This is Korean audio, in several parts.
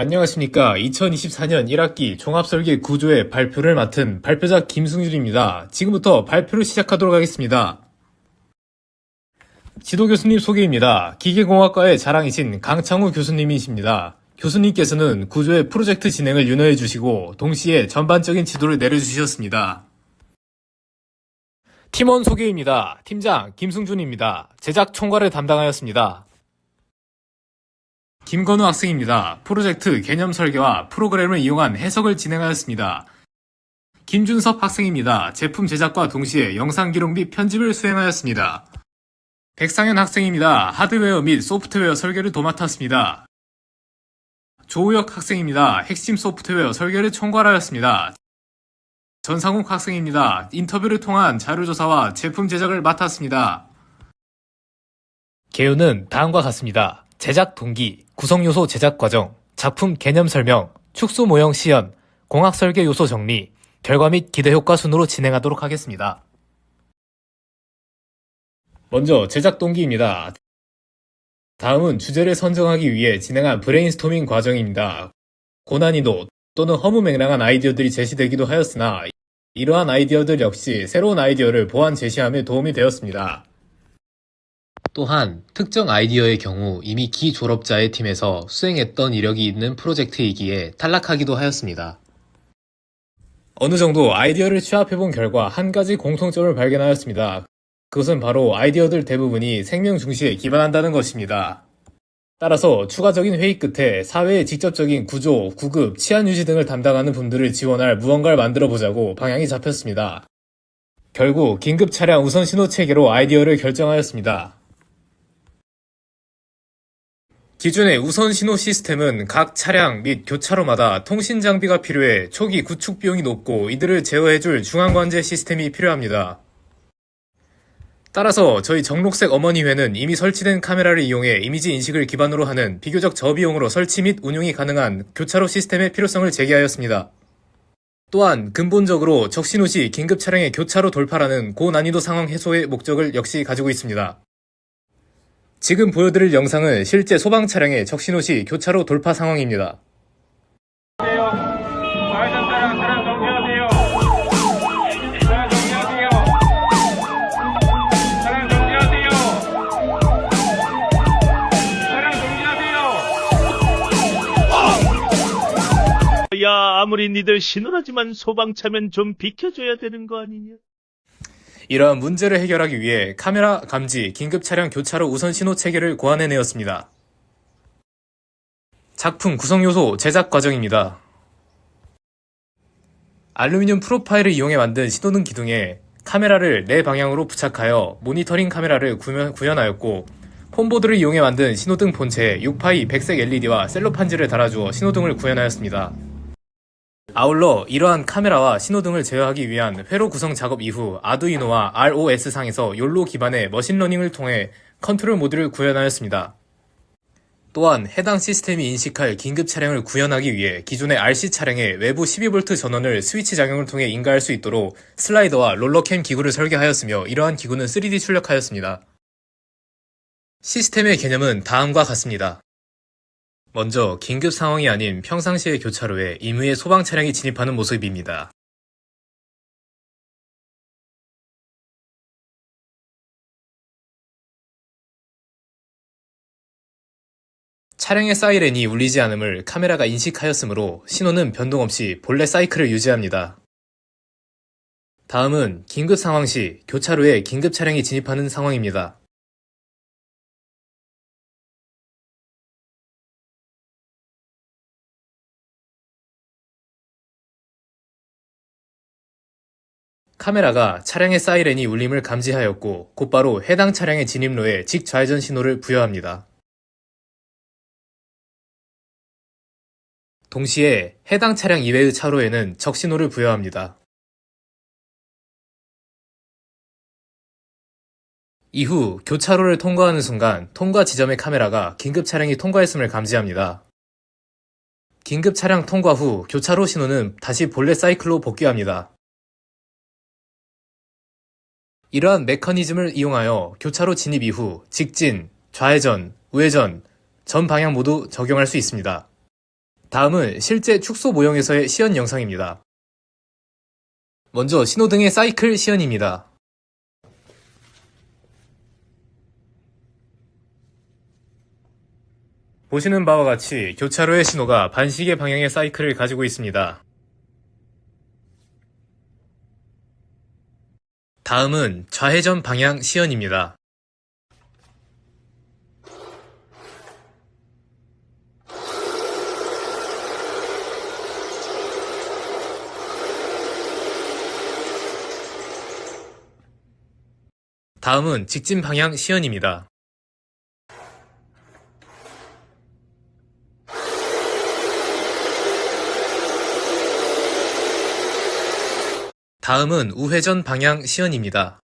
안녕하십니까. 2024년 1학기 종합설계 구조의 발표를 맡은 발표자 김승준입니다. 지금부터 발표를 시작하도록 하겠습니다. 지도교수님 소개입니다. 기계공학과의 자랑이신 강창우 교수님이십니다. 교수님께서는 구조의 프로젝트 진행을 윤허해 주시고 동시에 전반적인 지도를 내려주셨습니다. 팀원 소개입니다. 팀장 김승준입니다. 제작 총괄을 담당하였습니다. 김건우 학생입니다. 프로젝트 개념 설계와 프로그램을 이용한 해석을 진행하였습니다. 김준섭 학생입니다. 제품 제작과 동시에 영상 기록 및 편집을 수행하였습니다. 백상현 학생입니다. 하드웨어 및 소프트웨어 설계를 도맡았습니다. 조우혁 학생입니다. 핵심 소프트웨어 설계를 총괄하였습니다. 전상욱 학생입니다. 인터뷰를 통한 자료조사와 제품 제작을 맡았습니다. 개요는 다음과 같습니다. 제작 동기, 구성요소 제작 과정, 작품 개념 설명, 축소 모형 시연, 공학 설계 요소 정리, 결과 및 기대 효과 순으로 진행하도록 하겠습니다. 먼저 제작 동기입니다. 다음은 주제를 선정하기 위해 진행한 브레인스토밍 과정입니다. 고난이도 또는 허무맹랑한 아이디어들이 제시되기도 하였으나 이러한 아이디어들 역시 새로운 아이디어를 보완 제시함에 도움이 되었습니다. 또한 특정 아이디어의 경우 이미 기졸업자의 팀에서 수행했던 이력이 있는 프로젝트이기에 탈락하기도 하였습니다. 어느 정도 아이디어를 취합해본 결과 한 가지 공통점을 발견하였습니다. 그것은 바로 아이디어들 대부분이 생명 중시에 기반한다는 것입니다. 따라서 추가적인 회의 끝에 사회의 직접적인 구조, 구급, 치안 유지 등을 담당하는 분들을 지원할 무언가를 만들어 보자고 방향이 잡혔습니다. 결국 긴급 차량 우선 신호 체계로 아이디어를 결정하였습니다. 기존의 우선 신호 시스템은 각 차량 및 교차로마다 통신 장비가 필요해 초기 구축 비용이 높고 이들을 제어해줄 중앙관제 시스템이 필요합니다. 따라서 저희 정록색 어머니회는 이미 설치된 카메라를 이용해 이미지 인식을 기반으로 하는 비교적 저비용으로 설치 및 운용이 가능한 교차로 시스템의 필요성을 제기하였습니다. 또한 근본적으로 적신호 시 긴급 차량의 교차로 돌파라는 고난이도 상황 해소의 목적을 역시 가지고 있습니다. 지금 보여드릴 영상은 실제 소방 차량의 적신호 시 교차로 돌파 상황입니다. 야, 아무리 니들 신호라지만 소방차면 좀 비켜줘야 되는 거 아니냐? 이러한 문제를 해결하기 위해 카메라 감지, 긴급 차량 교차로 우선 신호 체계를 고안해내었습니다. 작품 구성 요소 제작 과정입니다. 알루미늄 프로파일을 이용해 만든 신호등 기둥에 카메라를 네 방향으로 부착하여 모니터링 카메라를 구현하였고 폼보드를 이용해 만든 신호등 본체에 6파이 백색 LED와 셀로판지를 달아주어 신호등을 구현하였습니다. 아울러 이러한 카메라와 신호등을 제어하기 위한 회로 구성 작업 이후 아두이노와 ROS상에서 욜로 기반의 머신러닝을 통해 컨트롤 모드를 구현하였습니다. 또한 해당 시스템이 인식할 긴급 차량을 구현하기 위해 기존의 RC 차량에 외부 12V 전원을 스위치 작용을 통해 인가할 수 있도록 슬라이더와 롤러캠 기구를 설계하였으며 이러한 기구는 3D 출력하였습니다. 시스템의 개념은 다음과 같습니다. 먼저 긴급 상황이 아닌 평상시의 교차로에 임의의 소방 차량이 진입하는 모습입니다. 차량의 사이렌이 울리지 않음을 카메라가 인식하였으므로 신호는 변동 없이 본래 사이클을 유지합니다. 다음은 긴급 상황 시 교차로에 긴급 차량이 진입하는 상황입니다. 카메라가 차량의 사이렌이 울림을 감지하였고 곧바로 해당 차량의 진입로에 직좌회전 신호를 부여합니다. 동시에 해당 차량 이외의 차로에는 적신호를 부여합니다. 이후 교차로를 통과하는 순간 통과 지점의 카메라가 긴급 차량이 통과했음을 감지합니다. 긴급 차량 통과 후 교차로 신호는 다시 본래 사이클로 복귀합니다. 이러한 메커니즘을 이용하여 교차로 진입 이후 직진, 좌회전, 우회전, 전 방향 모두 적용할 수 있습니다. 다음은 실제 축소 모형에서의 시연 영상입니다. 먼저 신호등의 사이클 시연입니다. 보시는 바와 같이 교차로의 신호가 반시계 방향의 사이클을 가지고 있습니다. 다음은 좌회전 방향 시연입니다. 다음은 직진 방향 시연입니다. 다음은 우회전 방향 시연입니다.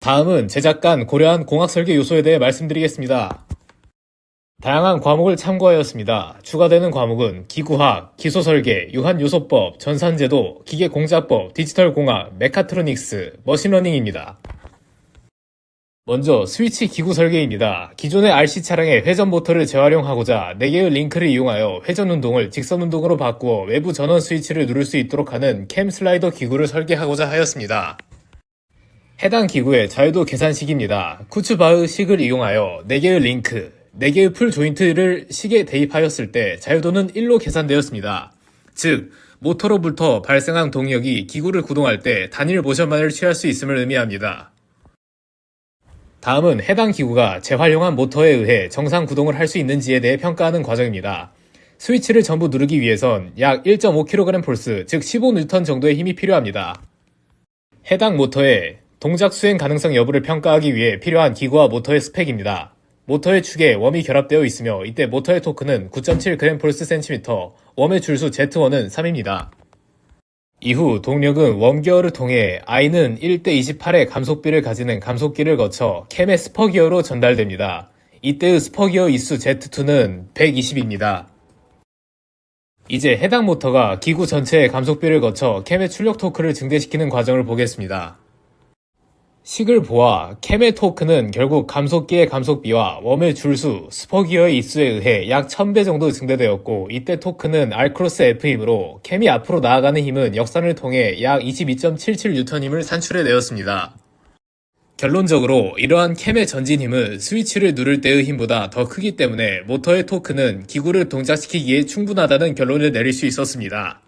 다음은 제작간 고려한 공학 설계 요소에 대해 말씀드리겠습니다. 다양한 과목을 참고하였습니다. 추가되는 과목은 기구학, 기소설계, 유한요소법, 전산제도, 기계공자법, 디지털공학, 메카트로닉스, 머신러닝입니다. 먼저 스위치 기구 설계입니다. 기존의 RC 차량의 회전 모터를 재활용하고자 4개의 링크를 이용하여 회전 운동을 직선 운동으로 바꾸어 외부 전원 스위치를 누를 수 있도록 하는 캠 슬라이더 기구를 설계하고자 하였습니다. 해당 기구의 자유도 계산식입니다. 쿠츠바흐 식을 이용하여 4개의 링크, 4개의 풀 조인트를 식에 대입하였을 때 자유도는 1로 계산되었습니다. 즉, 모터로부터 발생한 동력이 기구를 구동할 때 단일 모션만을 취할 수 있음을 의미합니다. 다음은 해당 기구가 재활용한 모터에 의해 정상 구동을 할 수 있는지에 대해 평가하는 과정입니다. 스위치를 전부 누르기 위해선 약 1.5kg 폴스, 즉 15N 정도의 힘이 필요합니다. 해당 모터의 동작 수행 가능성 여부를 평가하기 위해 필요한 기구와 모터의 스펙입니다. 모터의 축에 웜이 결합되어 있으며 이때 모터의 토크는 9.7g/cm, 웜의 줄수 Z1은 3입니다. 이후 동력은 웜기어를 통해 I는 1:28의 감속비를 가지는 감속기를 거쳐 캠의 스퍼기어로 전달됩니다. 이때의 스퍼기어 이수 Z2는 120입니다. 이제 해당 모터가 기구 전체의 감속비를 거쳐 캠의 출력 토크를 증대시키는 과정을 보겠습니다. 식을 보아 캠의 토크는 결국 감속기의 감속비와 웜의 줄수, 스퍼기어의 입수에 의해 약 1000배 정도 증대되었고 이때 토크는 R 크로스 F이므로 캠이 앞으로 나아가는 힘은 역산을 통해 약 22.77N 힘을 산출해내었습니다. 결론적으로 이러한 캠의 전진 힘은 스위치를 누를 때의 힘보다 더 크기 때문에 모터의 토크는 기구를 동작시키기에 충분하다는 결론을 내릴 수 있었습니다.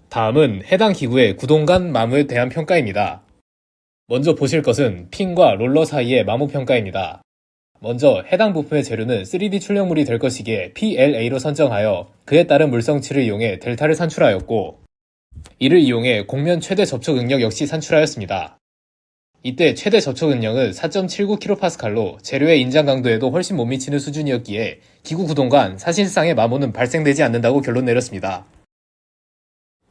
다음은 해당 기구의 구동간 마모에 대한 평가입니다. 먼저 보실 것은 핀과 롤러 사이의 마모 평가입니다. 먼저 해당 부품의 재료는 3D 출력물이 될 것이기에 PLA로 선정하여 그에 따른 물성치를 이용해 델타를 산출하였고 이를 이용해 곡면 최대 접촉 응력 역시 산출하였습니다. 이때 최대 접촉 응력은 4.79kPa로 재료의 인장 강도에도 훨씬 못 미치는 수준이었기에 기구 구동간 사실상의 마모는 발생되지 않는다고 결론 내렸습니다.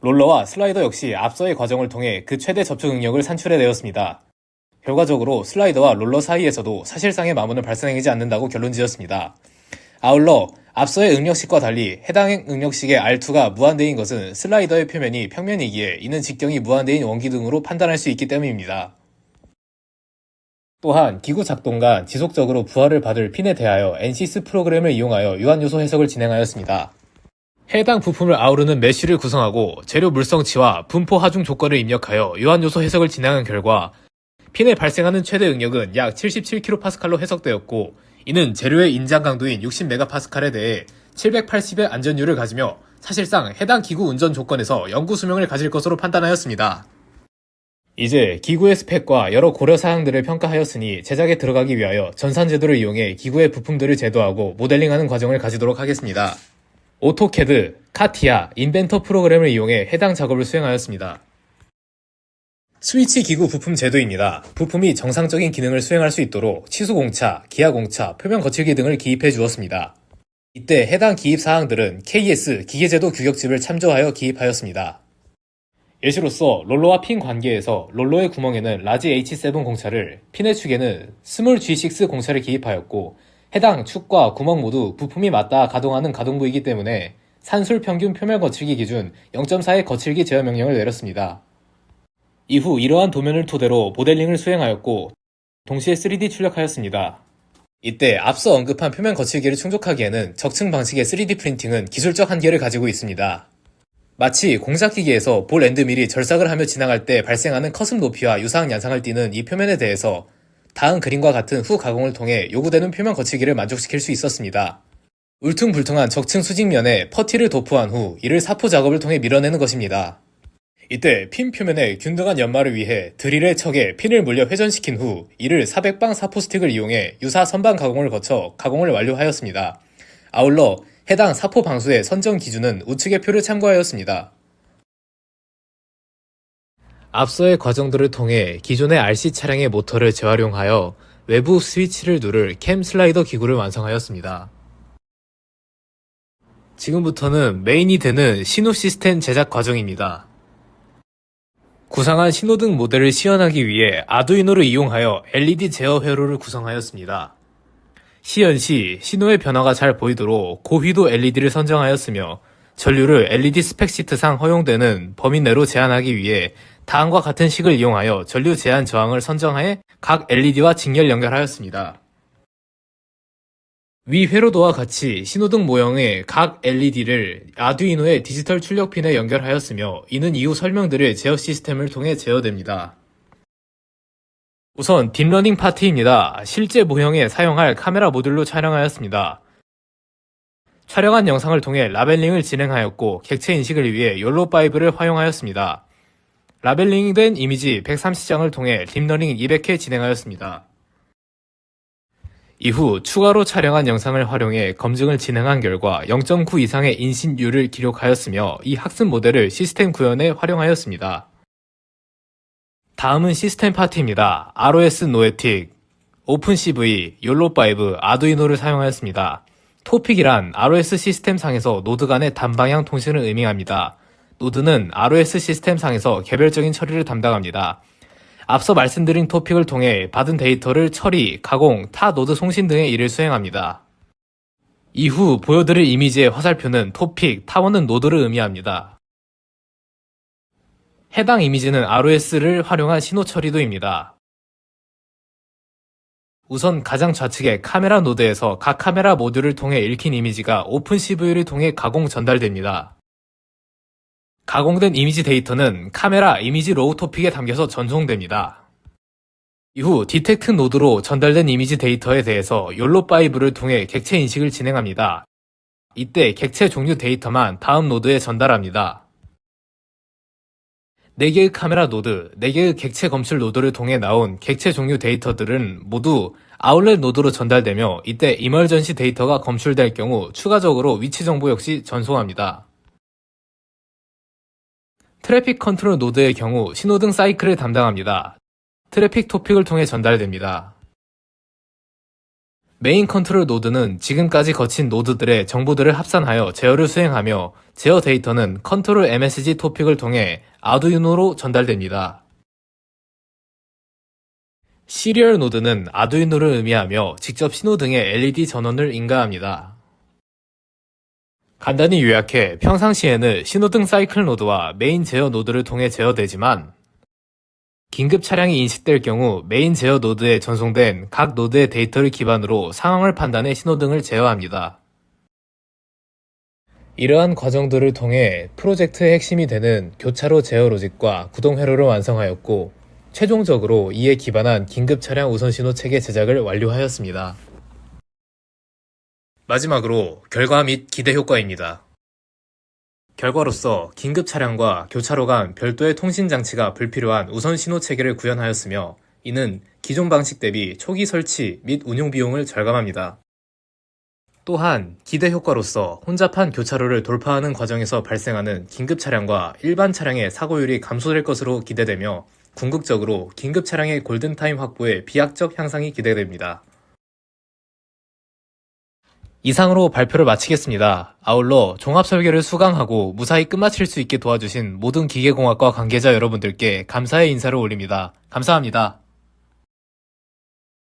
롤러와 슬라이더 역시 앞서의 과정을 통해 그 최대 접촉 응력을 산출해내었습니다. 결과적으로 슬라이더와 롤러 사이에서도 사실상의 마모는 발생하지 않는다고 결론 지었습니다. 아울러 앞서의 응력식과 달리 해당 응력식의 R2가 무한대인 것은 슬라이더의 표면이 평면이기에 이는 직경이 무한대인 원기 등으로 판단할 수 있기 때문입니다. 또한 기구 작동간 지속적으로 부하를 받을 핀에 대하여 NCIS 프로그램을 이용하여 유한요소 해석을 진행하였습니다. 해당 부품을 아우르는 메쉬를 구성하고 재료 물성치와 분포 하중 조건을 입력하여 유한요소 해석을 진행한 결과 핀에 발생하는 최대 응력은 약 77kPa로 해석되었고 이는 재료의 인장 강도인 60MPa에 대해 780의 안전율을 가지며 사실상 해당 기구 운전 조건에서 영구 수명을 가질 것으로 판단하였습니다. 이제 기구의 스펙과 여러 고려 사항들을 평가하였으니 제작에 들어가기 위하여 전산제도를 이용해 기구의 부품들을 제도하고 모델링하는 과정을 가지도록 하겠습니다. 오토캐드, 카티아, 인벤터 프로그램을 이용해 해당 작업을 수행하였습니다. 스위치 기구 부품 제도입니다. 부품이 정상적인 기능을 수행할 수 있도록 치수공차, 기하공차, 표면 거칠기 등을 기입해 주었습니다. 이때 해당 기입 사항들은 KS 기계제도 규격집을 참조하여 기입하였습니다. 예시로서 롤러와 핀 관계에서 롤러의 구멍에는 라지 H7 공차를, 핀의 축에는 스몰 G6 공차를 기입하였고 해당 축과 구멍 모두 부품이 맞닿아 가동하는 가동부이기 때문에 산술 평균 표면 거칠기 기준 0.4의 거칠기 제어 명령을 내렸습니다. 이후 이러한 도면을 토대로 모델링을 수행하였고 동시에 3D 출력하였습니다. 이때 앞서 언급한 표면 거칠기를 충족하기에는 적층 방식의 3D 프린팅은 기술적 한계를 가지고 있습니다. 마치 공작기기에서 볼 앤드 밀이 절삭을 하며 지나갈 때 발생하는 커습 높이와 유사한 양상을 띠는 이 표면에 대해서 다음 그림과 같은 후 가공을 통해 요구되는 표면 거칠기를 만족시킬 수 있었습니다. 울퉁불퉁한 적층 수직면에 퍼티를 도포한 후 이를 사포 작업을 통해 밀어내는 것입니다. 이때 핀 표면에 균등한 연마를 위해 드릴의 척에 핀을 물려 회전시킨 후 이를 400방 사포 스틱을 이용해 유사 선반 가공을 거쳐 가공을 완료하였습니다. 아울러 해당 사포 방수의 선정 기준은 우측의 표를 참고하였습니다. 앞서의 과정들을 통해 기존의 RC 차량의 모터를 재활용하여 외부 스위치를 누를 캠 슬라이더 기구를 완성하였습니다. 지금부터는 메인이 되는 신호 시스템 제작 과정입니다. 구상한 신호등 모델을 시연하기 위해 아두이노를 이용하여 LED 제어 회로를 구성하였습니다. 시연 시 신호의 변화가 잘 보이도록 고휘도 LED를 선정하였으며 전류를 LED 스펙시트상 허용되는 범위 내로 제한하기 위해 다음과 같은 식을 이용하여 전류 제한 저항을 선정하여 각 LED와 직렬 연결하였습니다. 위 회로도와 같이 신호등 모형의 각 LED를 아두이노의 디지털 출력 핀에 연결하였으며 이는 이후 설명드릴 제어 시스템을 통해 제어됩니다. 우선 딥러닝 파트입니다. 실제 모형에 사용할 카메라 모듈로 촬영하였습니다. 촬영한 영상을 통해 라벨링을 진행하였고 객체 인식을 위해 욜로5를 활용하였습니다. 라벨링된 이미지 130장을 통해 딥러닝 200회 진행하였습니다. 이후 추가로 촬영한 영상을 활용해 검증을 진행한 결과 0.9 이상의 인신율을 기록하였으며 이 학습 모델을 시스템 구현에 활용하였습니다. 다음은 시스템 파트입니다. ROS 노에틱, 오픈CV, 욜로5, 아두이노를 사용하였습니다. 토픽이란 ROS 시스템상에서 노드 간의 단방향 통신을 의미합니다. 노드는 ROS 시스템상에서 개별적인 처리를 담당합니다. 앞서 말씀드린 토픽을 통해 받은 데이터를 처리, 가공, 타 노드 송신 등의 일을 수행합니다. 이후 보여드릴 이미지의 화살표는 토픽, 타원은 노드를 의미합니다. 해당 이미지는 ROS를 활용한 신호 처리도입니다. 우선 가장 좌측의 카메라 노드에서 각 카메라 모듈을 통해 읽힌 이미지가 오픈CV를 통해 가공 전달됩니다. 가공된 이미지 데이터는 카메라 이미지 로우 토픽에 담겨서 전송됩니다. 이후 디텍트 노드로 전달된 이미지 데이터에 대해서 욜로5를 통해 객체 인식을 진행합니다. 이때 객체 종류 데이터만 다음 노드에 전달합니다. 4개의 카메라 노드, 4개의 객체 검출 노드를 통해 나온 객체 종류 데이터들은 모두 아웃렛 노드로 전달되며 이때 이멀전시 데이터가 검출될 경우 추가적으로 위치 정보 역시 전송합니다. 트래픽 컨트롤 노드의 경우 신호등 사이클을 담당합니다. 트래픽 토픽을 통해 전달됩니다. 메인 컨트롤 노드는 지금까지 거친 노드들의 정보들을 합산하여 제어를 수행하며 제어 데이터는 컨트롤 MSG 토픽을 통해 아두이노로 전달됩니다. 시리얼 노드는 아두이노를 의미하며 직접 신호등의 LED 전원을 인가합니다. 간단히 요약해 평상시에는 신호등 사이클 노드와 메인 제어 노드를 통해 제어되지만 긴급 차량이 인식될 경우 메인 제어 노드에 전송된 각 노드의 데이터를 기반으로 상황을 판단해 신호등을 제어합니다. 이러한 과정들을 통해 프로젝트의 핵심이 되는 교차로 제어 로직과 구동 회로를 완성하였고 최종적으로 이에 기반한 긴급 차량 우선 신호 체계 제작을 완료하였습니다. 마지막으로 결과 및 기대 효과입니다. 결과로서 긴급 차량과 교차로 간 별도의 통신 장치가 불필요한 우선 신호 체계를 구현하였으며 이는 기존 방식 대비 초기 설치 및 운용 비용을 절감합니다. 또한 기대 효과로서 혼잡한 교차로를 돌파하는 과정에서 발생하는 긴급 차량과 일반 차량의 사고율이 감소될 것으로 기대되며 궁극적으로 긴급 차량의 골든타임 확보에 비약적 향상이 기대됩니다. 이상으로 발표를 마치겠습니다. 아울러 종합설계를 수강하고 무사히 끝마칠 수 있게 도와주신 모든 기계공학과 관계자 여러분들께 감사의 인사를 올립니다. 감사합니다.